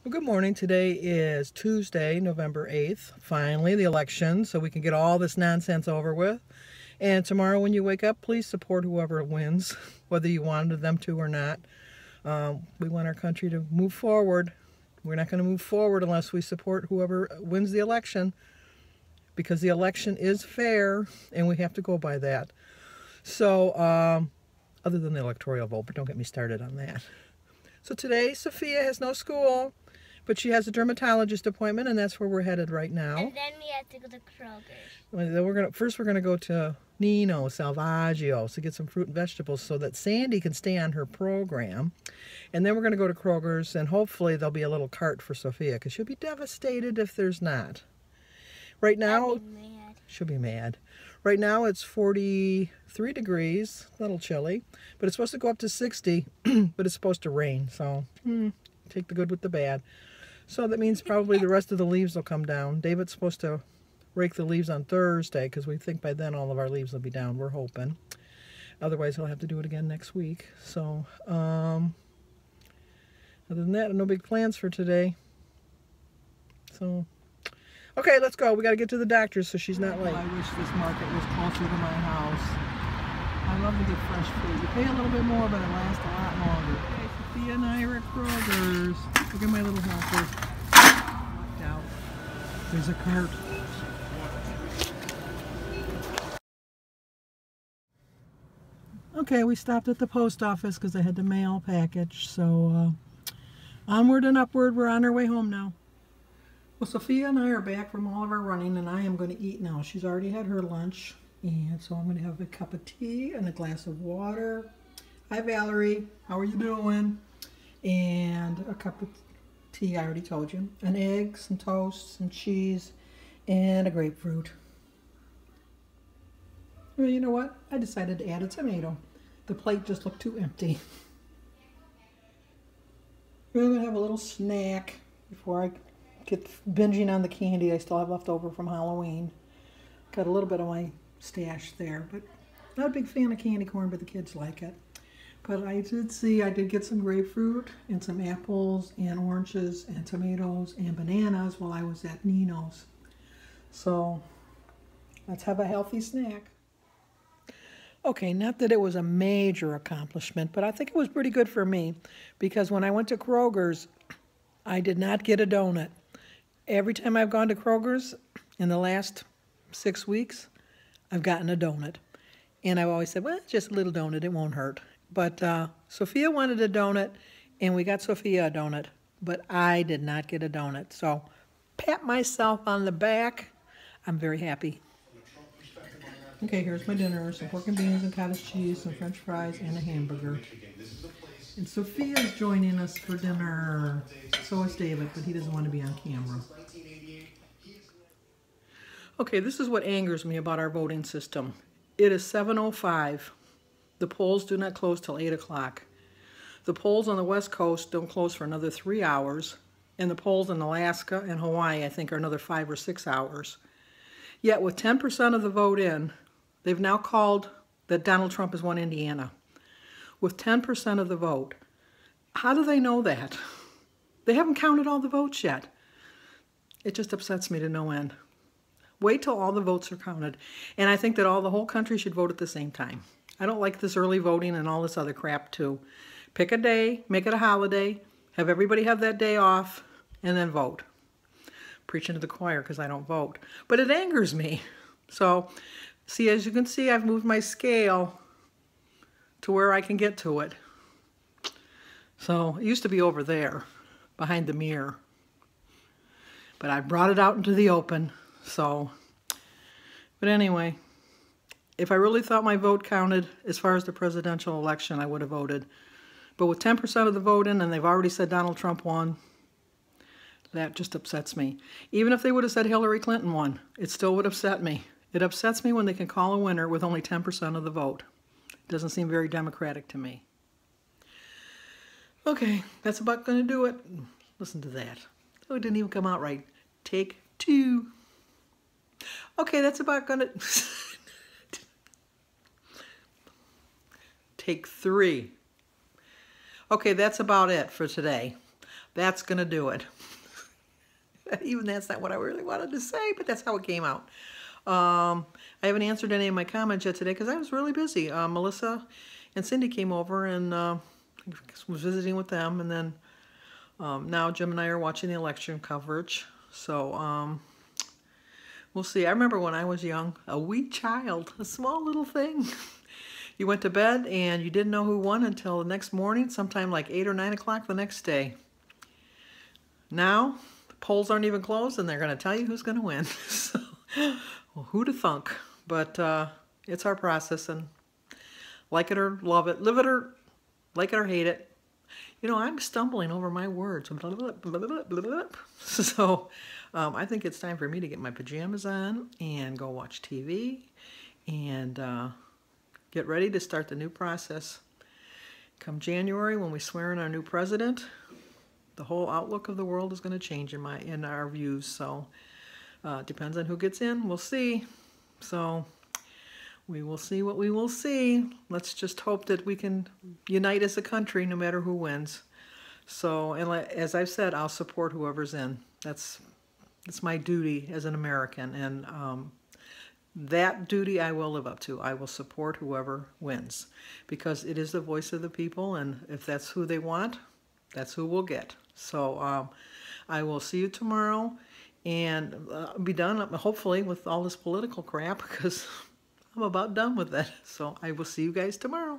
Well, good morning. Today is Tuesday, November 8th. Finally, the election, so we can get all this nonsense over with. And tomorrow when you wake up, please support whoever wins, whether you wanted them to or not. We want our country to move forward. We're not going to move forward unless we support whoever wins the election, because the election is fair, and we have to go by that. So, other than the electoral vote, but don't get me started on that. So today, Sophia has no school, but she has a dermatologist appointment, and that's where we're headed right now. And then we have to go to Kroger's. Then we're gonna go to Nino Salvaggio to get some fruit and vegetables so that Sandy can stay on her program. And then we're gonna go to Kroger's, and hopefully there'll be a little cart for Sophia, because she'll be devastated if there's not. Right now, she'll be mad. Right now it's 43 degrees, a little chilly, but it's supposed to go up to 60, but it's supposed to rain, so take the good with the bad. So that means probably the rest of the leaves will come down. David's supposed to rake the leaves on Thursday, because we think by then all of our leaves will be down. We're hoping. Otherwise, he'll have to do it again next week. So, other than that, no big plans for today. So, okay, let's go. We got to get to the doctor so she's not late. I wish this market was closer to my house. I love to get fresh fruit. You pay a little bit more, but it lasts a lot longer. Okay, Sophia and I are at Kroger's. Look at my little helper. Locked out. There's a cart. Okay, we stopped at the post office because I had to mail a package. So, onward and upward. We're on our way home now. Well, Sophia and I are back from all of our running, and I am going to eat now. She's already had her lunch, and so I'm going to have a cup of tea and a glass of water. Hi, Valerie. How are you doing? And a cup of tea, I already told you. An egg, some toast, some cheese, and a grapefruit. Well, you know what? I decided to add a tomato. The plate just looked too empty. We're going to have a little snack before I get binging on the candy I still have left over from Halloween. Got a little bit of my stash there, but not a big fan of candy corn, but the kids like it. But I did get some grapefruit and some apples and oranges and tomatoes and bananas while I was at Nino's. So let's have a healthy snack. Okay, not that it was a major accomplishment, but I think it was pretty good for me, because when I went to Kroger's, I did not get a donut. Every time I've gone to Kroger's in the last 6 weeks, I've gotten a donut. And I've always said, well, just a little donut, it won't hurt. But Sophia wanted a donut, and we got Sophia a donut. But I did not get a donut. So pat myself on the back. I'm very happy. Okay, here's my dinner. Some pork and beans and cottage cheese, some french fries, and a hamburger. And Sophia's joining us for dinner. So is David, but he doesn't want to be on camera. Okay, this is what angers me about our voting system. It is 7:05. The polls do not close till 8 o'clock. The polls on the West Coast don't close for another 3 hours, and the polls in Alaska and Hawaii, I think, are another 5 or 6 hours. Yet with 10% of the vote in, they've now called that Donald Trump has won Indiana. With 10% of the vote. How do they know that? They haven't counted all the votes yet. It just upsets me to no end. Wait till all the votes are counted. And I think that the whole country should vote at the same time. I don't like this early voting and all this other crap too. Pick a day, make it a holiday, have everybody have that day off, and then vote. Preaching to the choir because I don't vote. But it angers me. So, see, as you can see, I've moved my scale to where I can get to it. So it used to be over there, behind the mirror. But I brought it out into the open, so. But anyway, if I really thought my vote counted as far as the presidential election, I would have voted. But with 10% of the vote in, and they've already said Donald Trump won, that just upsets me. Even if they would have said Hillary Clinton won, it still would upset me. It upsets me when they can call a winner with only 10% of the vote. Doesn't seem very democratic to me. Okay, that's about going to do it. Listen to that. Oh, it didn't even come out right. Take 2. Okay, that's about going to... Take 3. Okay, that's about it for today. That's going to do it. Even that's not what I really wanted to say, but that's how it came out. I haven't answered any of my comments yet today because I was really busy. Melissa and Cindy came over and was visiting with them, and then now Jim and I are watching the election coverage. So we'll see. I remember when I was young, a wee child, a small little thing. You went to bed and you didn't know who won until the next morning, sometime like 8 or 9 o'clock the next day. Now, the polls aren't even closed and they're going to tell you who's going to win. So, well, who'd have thunk? But it's our process, and like it or love it, live it or like it or hate it. You know, I'm stumbling over my words. So I think it's time for me to get my pajamas on and go watch TV and get ready to start the new process. Come January, when we swear in our new president, the whole outlook of the world is going to change in our views. So depends on who gets in. We'll see. So we will see what we will see. Let's just hope that we can unite as a country no matter who wins. So, and as I've said, I'll support whoever's in. That's my duty as an American, and that duty I will live up to. I will support whoever wins because it is the voice of the people, and if that's who they want, that's who we'll get. So I will see you tomorrow and be done, hopefully, with all this political crap because I'm about done with it. So I will see you guys tomorrow.